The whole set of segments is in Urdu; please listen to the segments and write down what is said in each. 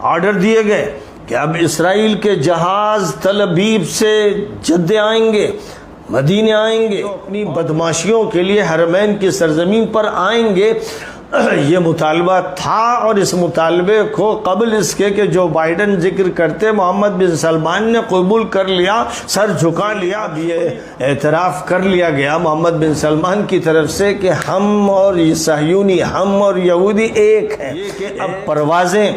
آرڈر دیے گئے کہ اب اسرائیل کے جہاز تل ابیب سے جدے آئیں گے، مدینے آئیں گے، اپنی بدماشیوں کے لیے حرمین کی سرزمین پر آئیں گے۔ یہ مطالبہ تھا، اور اس مطالبے کو قبل اس کے کہ جو بائیڈن ذکر کرتے محمد بن سلمان نے قبول کر لیا، سر جھکا لیا۔ اب یہ اعتراف کر لیا گیا محمد بن سلمان کی طرف سے کہ ہم اور یہ صہیونی، ہم اور یہودی ایک ہیں۔ یہ کہ اب پروازیں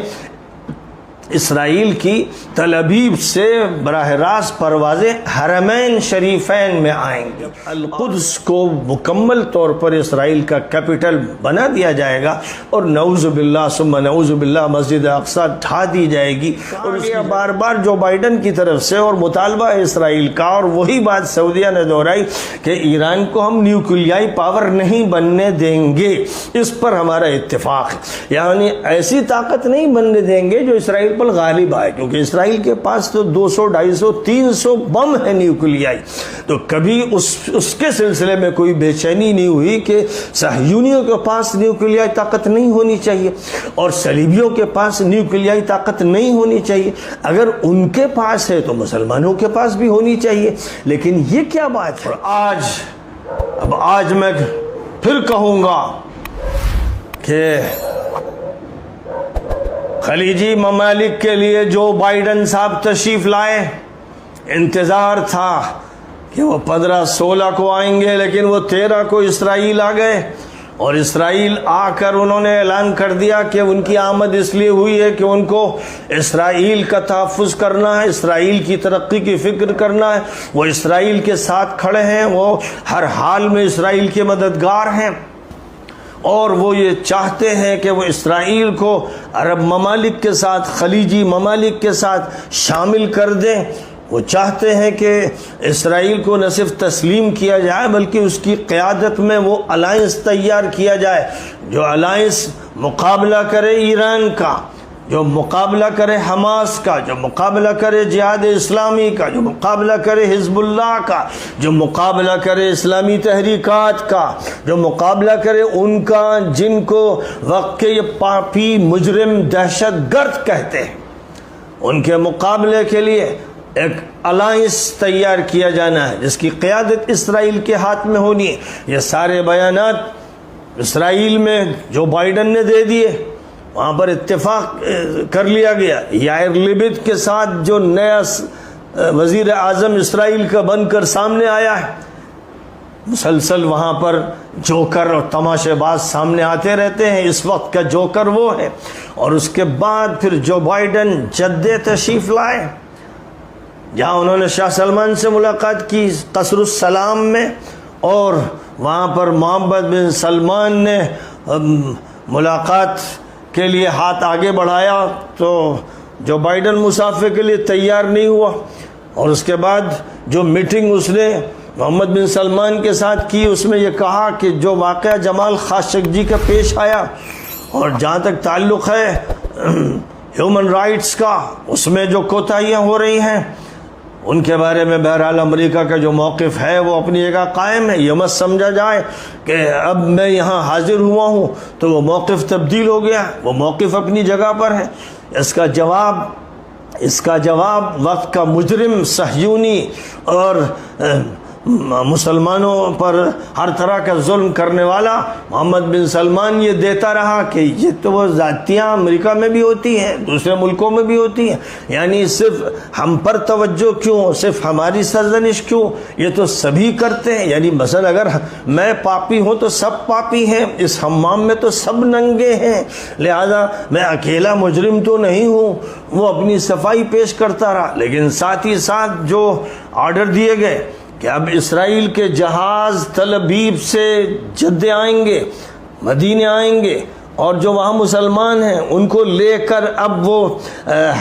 اسرائیل کی تل ابیب سے براہ راست پروازیں حرمین شریفین میں آئیں گی۔ القدس کو مکمل طور پر اسرائیل کا کیپٹل بنا دیا جائے گا، اور نعوذ باللہ ثم نعوذ باللہ مسجد اقصی ڈھا دی جائے گی۔ اور اس کے بار بار جو بائیڈن کی طرف سے اور مطالبہ ہے اسرائیل کا، اور وہی بات سعودیہ نے دہرائی کہ ایران کو ہم نیوکلیائی پاور نہیں بننے دیں گے، اس پر ہمارا اتفاق ہے۔ یعنی ایسی طاقت نہیں بننے دیں گے جو اسرائیل پر غالب آئے، کیونکہ اسرائیل کے پاس تو 200 250 300 بم ہے نیوکلیائی، تو کبھی اس کے سلسلے میں کوئی بے چینی نہیں ہوئی کہ صہیونیوں کے پاس نیوکلیائی طاقت نہیں ہونی چاہیے اور صلیبیوں کے پاس نیوکلیائی طاقت نہیں ہونی چاہیے۔ اگر ان کے پاس ہے تو مسلمانوں کے پاس بھی ہونی چاہیے۔ لیکن یہ کیا بات ہے؟ آج میں پھر کہوں گا کہ خلیجی ممالک کے لیے جو بائیڈن صاحب تشریف لائے، انتظار تھا کہ وہ 15-16 کو آئیں گے، لیکن وہ 13 کو اسرائیل آ گئے، اور اسرائیل آ کر انہوں نے اعلان کر دیا کہ ان کی آمد اس لیے ہوئی ہے کہ ان کو اسرائیل کا تحفظ کرنا ہے، اسرائیل کی ترقی کی فکر کرنا ہے۔ وہ اسرائیل کے ساتھ کھڑے ہیں، وہ ہر حال میں اسرائیل کے مددگار ہیں، اور وہ یہ چاہتے ہیں کہ وہ اسرائیل کو عرب ممالک کے ساتھ، خلیجی ممالک کے ساتھ شامل کر دیں۔ وہ چاہتے ہیں کہ اسرائیل کو نہ صرف تسلیم کیا جائے بلکہ اس کی قیادت میں وہ الائنس تیار کیا جائے، جو الائنس مقابلہ کرے ایران کا، جو مقابلہ کرے حماس کا، جو مقابلہ کرے جہاد اسلامی کا، جو مقابلہ کرے حزب اللہ کا، جو مقابلہ کرے اسلامی تحریکات کا، جو مقابلہ کرے ان کا جن کو وقت کے یہ پاپی مجرم دہشت گرد کہتے ہیں، ان کے مقابلے کے لیے ایک الائنس تیار کیا جانا ہے جس کی قیادت اسرائیل کے ہاتھ میں ہونی ہے۔ یہ سارے بیانات اسرائیل میں جو بائیڈن نے دے دیے، وہاں پر اتفاق کر لیا گیا۔ یائر لپڈ کے ساتھ جو نیا وزیر اعظم اسرائیل کا بن کر سامنے آیا ہے، مسلسل وہاں پر جوکر اور تماشے باز سامنے آتے رہتے ہیں، اس وقت کا جوکر وہ ہے۔ اور اس کے بعد پھر جو بائیڈن جدے تشریف لائے، جہاں انہوں نے شاہ سلمان سے ملاقات کی قصر السلام میں، اور وہاں پر محمد بن سلمان نے ملاقات کے لیے ہاتھ آگے بڑھایا، تو جو بائیڈن مسافے کے لیے تیار نہیں ہوا۔ اور اس کے بعد جو میٹنگ اس نے محمد بن سلمان کے ساتھ کی، اس میں یہ کہا کہ جو واقعہ جمال خاشقجی کا پیش آیا، اور جہاں تک تعلق ہے ہیومن رائٹس کا، اس میں جو کوتاہیاں ہو رہی ہیں ان کے بارے میں بہرحال امریکہ کا جو موقف ہے وہ اپنی جگہ قائم ہے۔ یہ مت سمجھا جائے کہ اب میں یہاں حاضر ہوا ہوں تو وہ موقف تبدیل ہو گیا، وہ موقف اپنی جگہ پر ہے۔ اس کا جواب وقت کا مجرم صہیونی اور مسلمانوں پر ہر طرح کا ظلم کرنے والا محمد بن سلمان یہ دیتا رہا کہ یہ تو وہ ذاتیاں امریکہ میں بھی ہوتی ہیں، دوسرے ملکوں میں بھی ہوتی ہیں، یعنی صرف ہم پر توجہ کیوں، صرف ہماری سرزنش کیوں، یہ تو سبھی کرتے ہیں۔ یعنی مثلا اگر میں پاپی ہوں تو سب پاپی ہیں، اس حمام میں تو سب ننگے ہیں، لہذا میں اکیلا مجرم تو نہیں ہوں۔ وہ اپنی صفائی پیش کرتا رہا، لیکن ساتھ ہی ساتھ جو آرڈر دیے گئے کہ اب اسرائیل کے جہاز تل ابیب سے جدے آئیں گے، مدینے آئیں گے، اور جو وہاں مسلمان ہیں ان کو لے کر اب وہ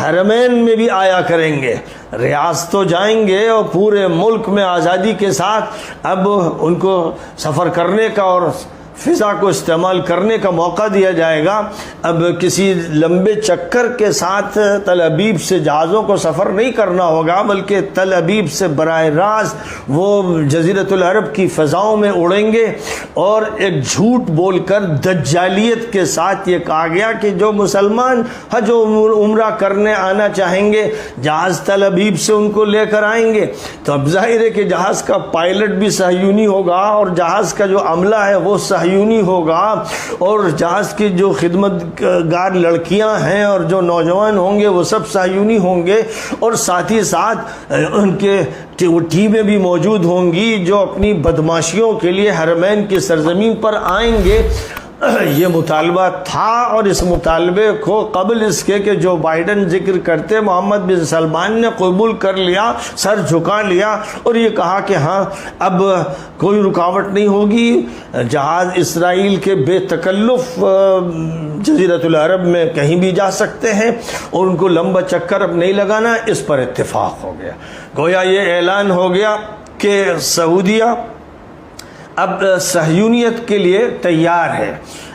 حرمین میں بھی آیا کریں گے، ریاستوں جائیں گے، اور پورے ملک میں آزادی کے ساتھ اب ان کو سفر کرنے کا اور فضا کو استعمال کرنے کا موقع دیا جائے گا۔ اب کسی لمبے چکر کے ساتھ تل ابیب سے جہازوں کو سفر نہیں کرنا ہوگا، بلکہ تل ابیب سے براہ راست وہ جزیرۃ العرب کی فضاؤں میں اڑیں گے۔ اور ایک جھوٹ بول کر دجالیت کے ساتھ یہ کہا گیا کہ جو مسلمان حج و عمرہ کرنے آنا چاہیں گے جہاز تل ابیب سے ان کو لے کر آئیں گے۔ تو اب ظاہر ہے کہ جہاز کا پائلٹ بھی صہیونی ہوگا اور جہاز کا جو عملہ ہے وہ صہیونی ہوگا، اور جہاز کی جو خدمت گار لڑکیاں ہیں اور جو نوجوان ہوں گے وہ سب صہیونی ہوں گے، اور ساتھ ہی ساتھ ان کے ٹیمیں بھی موجود ہوں گی جو اپنی بدماشیوں کے لیے حرمین کی سرزمین پر آئیں گے۔ یہ مطالبہ تھا، اور اس مطالبے کو قبل اس کے کہ جو بائیڈن ذکر کرتے محمد بن سلمان نے قبول کر لیا، سر جھکا لیا اور یہ کہا کہ ہاں اب کوئی رکاوٹ نہیں ہوگی، جہاز اسرائیل کے بے تکلف جزیرۃ العرب میں کہیں بھی جا سکتے ہیں اور ان کو لمبا چکر اب نہیں لگانا۔ اس پر اتفاق ہو گیا، گویا یہ اعلان ہو گیا کہ سعودیہ اب صہیونیت کے لیے تیار ہے۔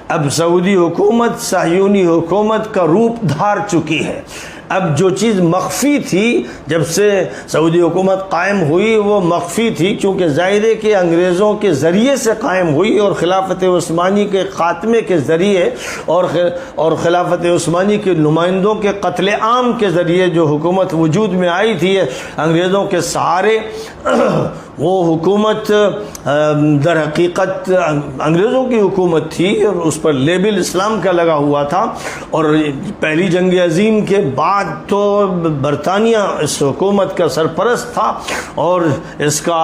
اب سعودی حکومت صہیونی حکومت کا روپ دھار چکی ہے۔ اب جو چیز مخفی تھی جب سے سعودی حکومت قائم ہوئی وہ مخفی تھی، کیونکہ ظاہر ہے کہ انگریزوں کے ذریعے سے قائم ہوئی اور خلافت عثمانی کے خاتمے کے ذریعے اور خلافت عثمانی کے نمائندوں کے قتل عام کے ذریعے جو حکومت وجود میں آئی تھی انگریزوں کے سہارے، وہ حکومت در حقیقت انگریزوں کی حکومت تھی اور اس پر لیبل اسلام کا لگا ہوا تھا۔ اور پہلی جنگ عظیم کے بعد تو برطانیہ اس حکومت کا سرپرست تھا اور اس کا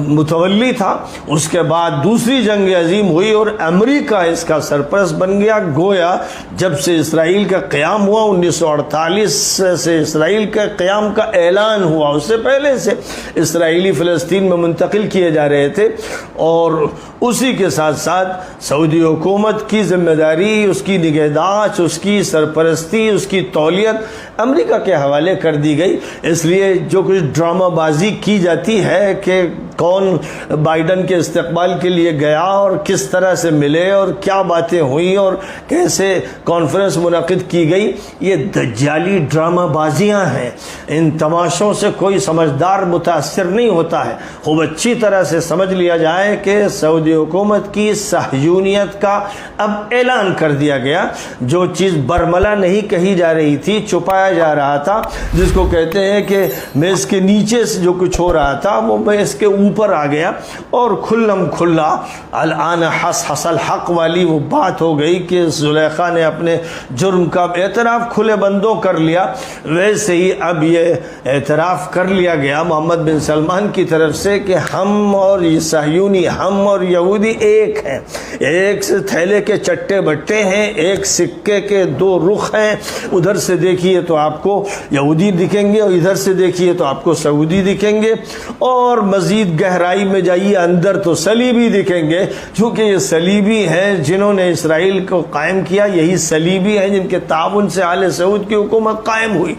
متولی تھا۔ اس کے بعد دوسری جنگ عظیم ہوئی اور امریکہ اس کا سرپرست بن گیا۔ گویا جب سے اسرائیل کا قیام ہوا 1948 سے اسرائیل کے قیام کا اعلان ہوا، اس سے پہلے سے اسرائیلی فلسطین میں منتقل کیے جا رہے تھے، اور اسی کے ساتھ ساتھ سعودی حکومت کی ذمہ داری، اس کی نگہداشت، اس کی سرپرستی، اس کی تولیت امریکہ کے حوالے کر دی گئی۔ اس لیے جو کچھ ڈرامہ بازی کی جاتی ہے کہ کون بائیڈن کے استقبال کے لیے گیا اور کس طرح سے ملے اور کیا باتیں ہوئیں اور کیسے کانفرنس منعقد کی گئی، یہ دجالی ڈرامہ بازیاں ہیں۔ ان تماشوں سے کوئی سمجھدار متاثر نہیں ہوتا ہے۔ خوب اچھی طرح سے سمجھ لیا جائے کہ سعودی حکومت کی صہیونیت کا اب اعلان کر دیا گیا۔ جو چیز برملا نہیں کہی جا رہی تھی، چھپایا جا رہا تھا، جس کو کہتے ہیں کہ میز کے نیچے سے جو کچھ ہو رہا تھا وہ میز کے اوپر آ گیا، اور کھلم کھلا الان حس الحق والی وہ بات ہو گئی کہ زلیخا نے اپنے جرم کا اعتراف کھلے بندوں کر لیا۔ ویسے ہی اب یہ اعتراف کر لیا گیا محمد بن سلمان کی طرف سے کہ ہم اور یہ صہیونی، ہم اور یہودی ایک ہیں، ایک سے تھیلے کے چٹے بٹے ہیں، ایک سکے کے دو رخ ہیں۔ ادھر سے دیکھیے تو آپ کو یہودی دکھیں گے اور ادھر سے دیکھیے تو آپ کو سعودی دکھیں گے، اور مزید گہرائی میں جائیے اندر تو صلیبی دکھیں گے، کیونکہ یہ صلیبی ہیں جنہوں نے اسرائیل کو قائم کیا، یہی صلیبی ہیں جن کے تعاون سے آل سعود کی حکومت قائم ہوئی۔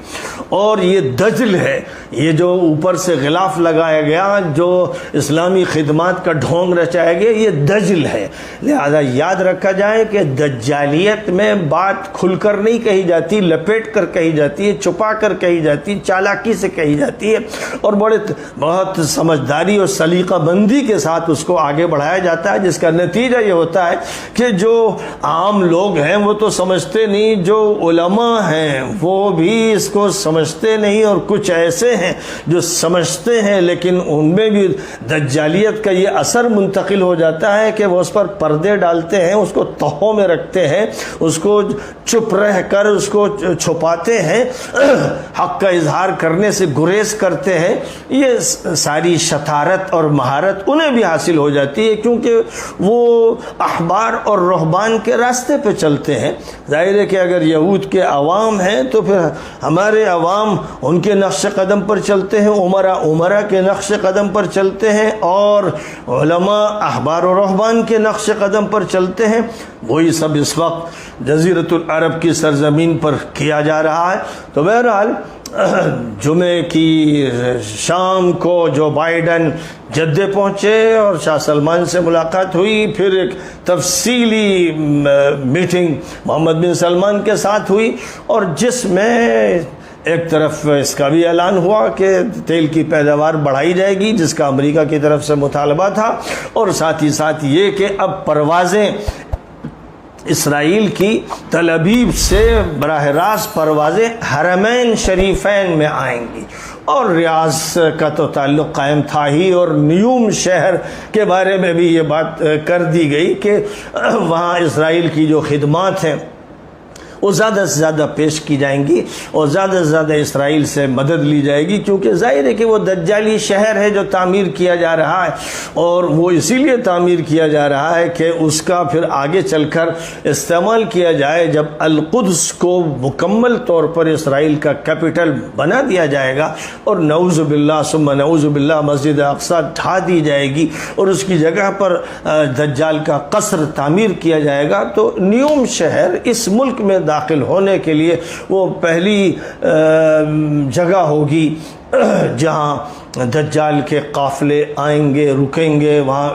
اور یہ دجل ہے، یہ جو اوپر سے غلاف لگایا گیا، جو اسلامی خدمات کا ڈھونگ رچایا گیا، یہ دجل ہے۔ لہذا یاد رکھا جائے کہ دجالیت میں بات کھل کر نہیں کہی جاتی، لپیٹ کر کہی جاتی ہے، چھپا کر کہی جاتی ہے، چالاکی سے کہی جاتی ہے، اور بہت سمجھداری اور سلیقہ بندی کے ساتھ اس کو آگے بڑھایا جاتا ہے، جس کا نتیجہ یہ ہوتا ہے کہ جو عام لوگ ہیں وہ تو سمجھتے نہیں، جو علماء ہیں وہ بھی اس کو سمجھتے نہیں، اور کچھ ایسے ہیں جو سمجھتے ہیں لیکن ان میں بھی دجالیت کا یہ اثر منتقل ہو جاتا ہے کہ وہ اس پر پردے ڈالتے ہیں، اس کو تہوں میں رکھتے ہیں، اس کو چپ رہ کر اس کو چھپاتے ہیں، حق کا اظہار کرنے سے گریز کرتے ہیں۔ یہ ساری شطارت اور مہارت انہیں بھی حاصل ہو جاتی ہے کیونکہ وہ احبار اور رہبان کے راستے پہ چلتے ہیں۔ ظاہر ہے کہ اگر یہود کے عوام ہیں تو پھر ہمارے عوام ان کے نقش قدم پر چلتے ہیں، عمرا کے نقش قدم پر چلتے ہیں، اور علماء احبار و رہبان کے نقش قدم پر چلتے ہیں۔ وہی سب اس وقت جزیرۃ العرب کی سرزمین پر کیا جا رہا ہے۔ تو بہرحال جمعے کی شام کو جو بائیڈن جدہ پہنچے اور شاہ سلمان سے ملاقات ہوئی، پھر ایک تفصیلی میٹنگ محمد بن سلمان کے ساتھ ہوئی، اور جس میں ایک طرف اس کا بھی اعلان ہوا کہ تیل کی پیداوار بڑھائی جائے گی، جس کا امریکہ کی طرف سے مطالبہ تھا، اور ساتھ ہی ساتھ یہ کہ اب پروازیں اسرائیل کی تل ابیب سے براہ راست پروازیں حرمین شریفین میں آئیں گی، اور ریاض کا تو تعلق قائم تھا ہی، اور نیوم شہر کے بارے میں بھی یہ بات کر دی گئی کہ وہاں اسرائیل کی جو خدمات ہیں وہ زیادہ سے زیادہ پیش کی جائیں گی، اور زیادہ سے زیادہ اسرائیل سے مدد لی جائے گی، کیونکہ ظاہر ہے کہ وہ دجالی شہر ہے جو تعمیر کیا جا رہا ہے، اور وہ اسی لیے تعمیر کیا جا رہا ہے کہ اس کا پھر آگے چل کر استعمال کیا جائے جب القدس کو مکمل طور پر اسرائیل کا کیپٹل بنا دیا جائے گا، اور نعوذ باللہ ثم نعوذ باللہ مسجد اقصی ڈھا دی جائے گی اور اس کی جگہ پر دجال کا قصر تعمیر کیا جائے گا، تو نیوم شہر اس ملک میں داخل ہونے کے لیے وہ پہلی جگہ ہوگی جہاں دجال کے قافلے آئیں گے، رکیں گے، وہاں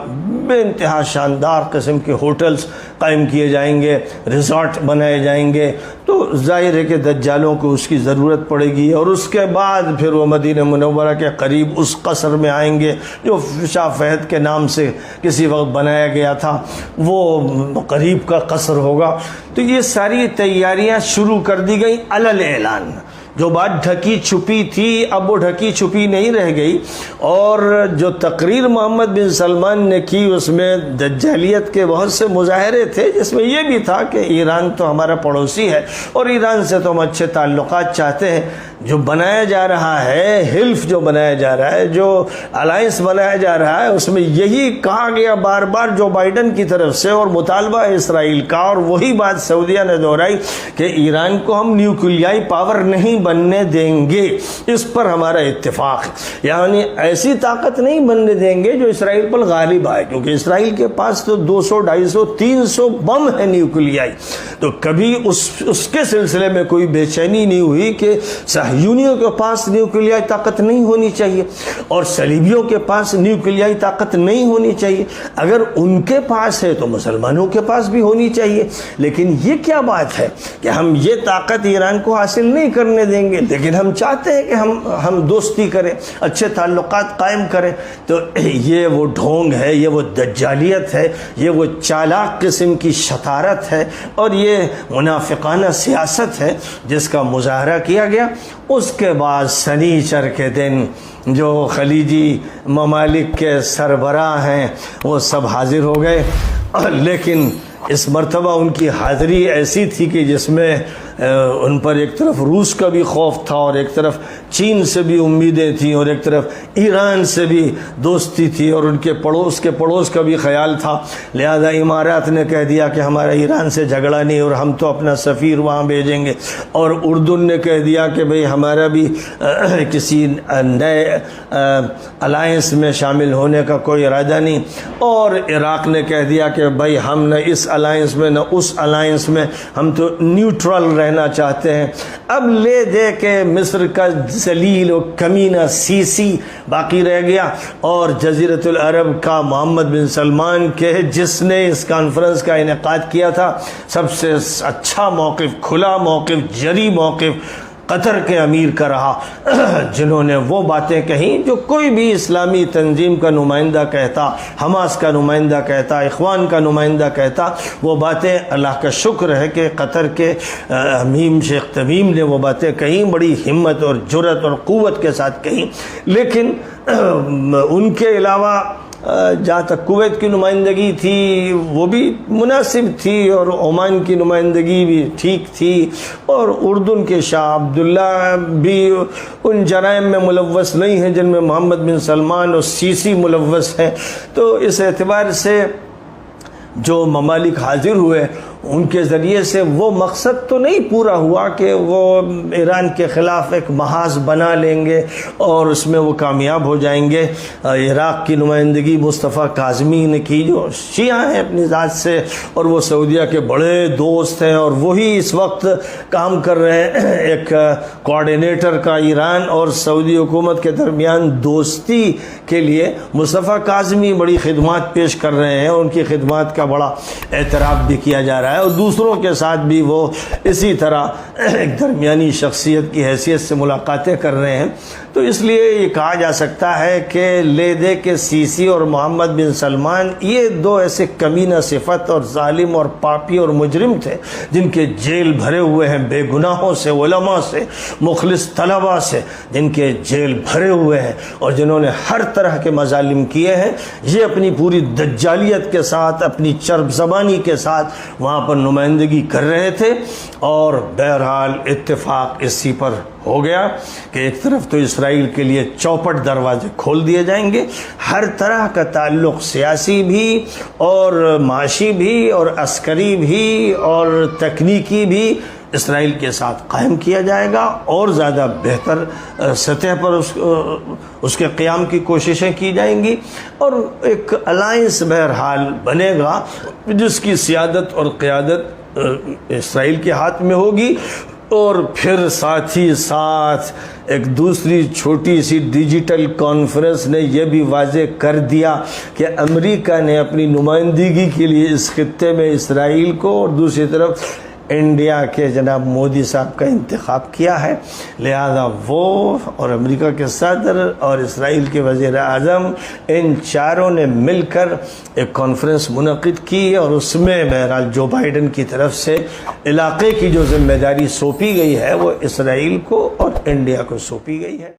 بے انتہا شاندار قسم کے ہوٹلز قائم کیے جائیں گے، ریزارٹ بنائے جائیں گے، تو ظاہر ہے کہ دجالوں کو اس کی ضرورت پڑے گی، اور اس کے بعد پھر وہ مدینہ منورہ کے قریب اس قصر میں آئیں گے جو شاہ فہد کے نام سے کسی وقت بنایا گیا تھا، وہ قریب کا قصر ہوگا۔ تو یہ ساری تیاریاں شروع کر دی گئیں علل اعلان۔ جو بات ڈھکی چھپی تھی اب وہ ڈھکی چھپی نہیں رہ گئی، اور جو تقریر محمد بن سلمان نے کی اس میں دجالیت کے بہت سے مظاہرے تھے، جس میں یہ بھی تھا کہ ایران تو ہمارا پڑوسی ہے اور ایران سے تو ہم اچھے تعلقات چاہتے ہیں۔ جو بنایا جا رہا ہے، حلف جو بنایا جا رہا ہے، جو الائنس بنایا جا رہا ہے، اس میں یہی کہا گیا بار بار جو بائیڈن کی طرف سے، اور مطالبہ ہے اسرائیل کا، اور وہی بات سعودیہ نے دہرائی کہ ایران کو ہم نیوکلیائی پاور نہیں بننے دیں گے، اس پر ہمارا اتفاق ہے، یعنی ایسی طاقت نہیں بننے دیں گے جو اسرائیل پر غالب آئے، کیونکہ اسرائیل کے پاس تو 200 250 300 بم ہے نیوکلیائی، تو کبھی اس کے سلسلے میں کوئی بے چینی نہیں ہوئی کہ صہیونیوں کے پاس نیوکلیائی طاقت نہیں ہونی چاہیے اور صلیبیوں کے پاس نیوکلیائی طاقت نہیں ہونی چاہیے، اگر ان کے پاس ہے تو مسلمانوں کے پاس بھی ہونی چاہیے، لیکن یہ کیا بات ہے کہ ہم یہ طاقت ایران کو حاصل نہیں کرنے دیں گے، لیکن ہم چاہتے ہیں کہ ہم دوستی کریں، اچھے تعلقات قائم کریں۔ تو یہ وہ ڈھونگ ہے، یہ وہ دجالیت ہے، یہ وہ چالاک قسم کی شطارت ہے، اور یہ منافقانہ سیاست ہے جس کا مظاہرہ کیا گیا۔ اس کے بعد سنیچر کے دن جو خلیجی ممالک کے سربراہ ہیں وہ سب حاضر ہو گئے، لیکن اس مرتبہ ان کی حاضری ایسی تھی کہ جس میں ان پر ایک طرف روس کا بھی خوف تھا، اور ایک طرف چین سے بھی امیدیں تھیں، اور ایک طرف ایران سے بھی دوستی تھی، اور ان کے پڑوس کا بھی خیال تھا۔ لہذا امارات نے کہہ دیا کہ ہمارا ایران سے جھگڑا نہیں اور ہم تو اپنا سفیر وہاں بھیجیں گے، اور اردن نے کہہ دیا کہ بھئی ہمارا بھی کسی نئے الائنس میں شامل ہونے کا کوئی ارادہ نہیں، اور عراق نے کہہ دیا کہ بھئی ہم نہ اس الائنس میں نہ اس الائنس میں، ہم تو نیوٹرل رہنا چاہتے ہیں۔ اب لے دے کے مصر کا ذلیل و کمینہ سیسی باقی رہ گیا، اور جزیرۃ العرب کا محمد بن سلمان کے، جس نے اس کانفرنس کا انعقاد کیا تھا، سب سے اچھا موقف، کھلا موقف، جری موقف قطر کے امیر کا رہا، جنہوں نے وہ باتیں کہیں جو کوئی بھی اسلامی تنظیم کا نمائندہ کہتا، حماس کا نمائندہ کہتا، اخوان کا نمائندہ کہتا، وہ باتیں اللہ کا شکر ہے کہ قطر کے امیر شیخ تمیم نے وہ باتیں کہیں، بڑی ہمت اور جرأت اور قوت کے ساتھ کہیں۔ لیکن ان کے علاوہ جہاں تک کویت کی نمائندگی تھی وہ بھی مناسب تھی، اور عمان کی نمائندگی بھی ٹھیک تھی، اور اردن کے شاہ عبداللہ بھی ان جرائم میں ملوث نہیں ہیں جن میں محمد بن سلمان اور سیسی ملوث ہیں۔ تو اس اعتبار سے جو ممالک حاضر ہوئے ان کے ذریعے سے وہ مقصد تو نہیں پورا ہوا کہ وہ ایران کے خلاف ایک محاذ بنا لیں گے اور اس میں وہ کامیاب ہو جائیں گے۔ عراق کی نمائندگی مصطفیٰ کاظمی نے کی، جو شیعہ ہیں اپنی ذات سے اور وہ سعودیہ کے بڑے دوست ہیں، اور وہی اس وقت کام کر رہے ہیں ایک کوآرڈینیٹر کا ایران اور سعودی حکومت کے درمیان دوستی کے لیے۔ مصطفیٰ کاظمی بڑی خدمات پیش کر رہے ہیں، ان کی خدمات کا بڑا اعتراف بھی کیا جا رہا ہے، اور دوسروں کے ساتھ بھی وہ اسی طرح ایک درمیانی شخصیت کی حیثیت سے ملاقاتیں کر رہے ہیں۔ تو اس لیے یہ کہا جا سکتا ہے کہ لے دے کے سیسی اور محمد بن سلمان یہ دو ایسے کمینہ صفت اور ظالم اور پاپی اور مجرم تھے جن کے جیل بھرے ہوئے ہیں، بے گناہوں سے، علماء سے، مخلص طلباء سے، جن کے جیل بھرے ہوئے ہیں اور جنہوں نے ہر طرح کے مظالم کیے ہیں۔ یہ اپنی پوری دجالیت کے ساتھ، اپنی چرب زبانی کے ساتھ وہاں پر نمائندگی کر رہے تھے، اور بہرحال اتفاق اسی پر ہو گیا کہ ایک طرف تو اسرائیل کے لیے چوپٹ دروازے کھول دیے جائیں گے، ہر طرح کا تعلق سیاسی بھی اور معاشی بھی اور عسکری بھی اور تکنیکی بھی اسرائیل کے ساتھ قائم کیا جائے گا، اور زیادہ بہتر سطح پر اس کے قیام کی کوششیں کی جائیں گی، اور ایک الائنس بہرحال بنے گا جس کی سیادت اور قیادت اسرائیل کے ہاتھ میں ہوگی۔ اور پھر ساتھ ہی ساتھ ایک دوسری چھوٹی سی ڈیجیٹل کانفرنس نے یہ بھی واضح کر دیا کہ امریکہ نے اپنی نمائندگی کے لیے اس خطے میں اسرائیل کو اور دوسری طرف انڈیا کے جناب مودی صاحب کا انتخاب کیا ہے، لہذا وہ اور امریکہ کے صدر اور اسرائیل کے وزیر اعظم ان چاروں نے مل کر ایک کانفرنس منعقد کی، اور اس میں بہرحال جو بائیڈن کی طرف سے علاقے کی جو ذمہ داری سونپی گئی ہے وہ اسرائیل کو اور انڈیا کو سونپی گئی ہے۔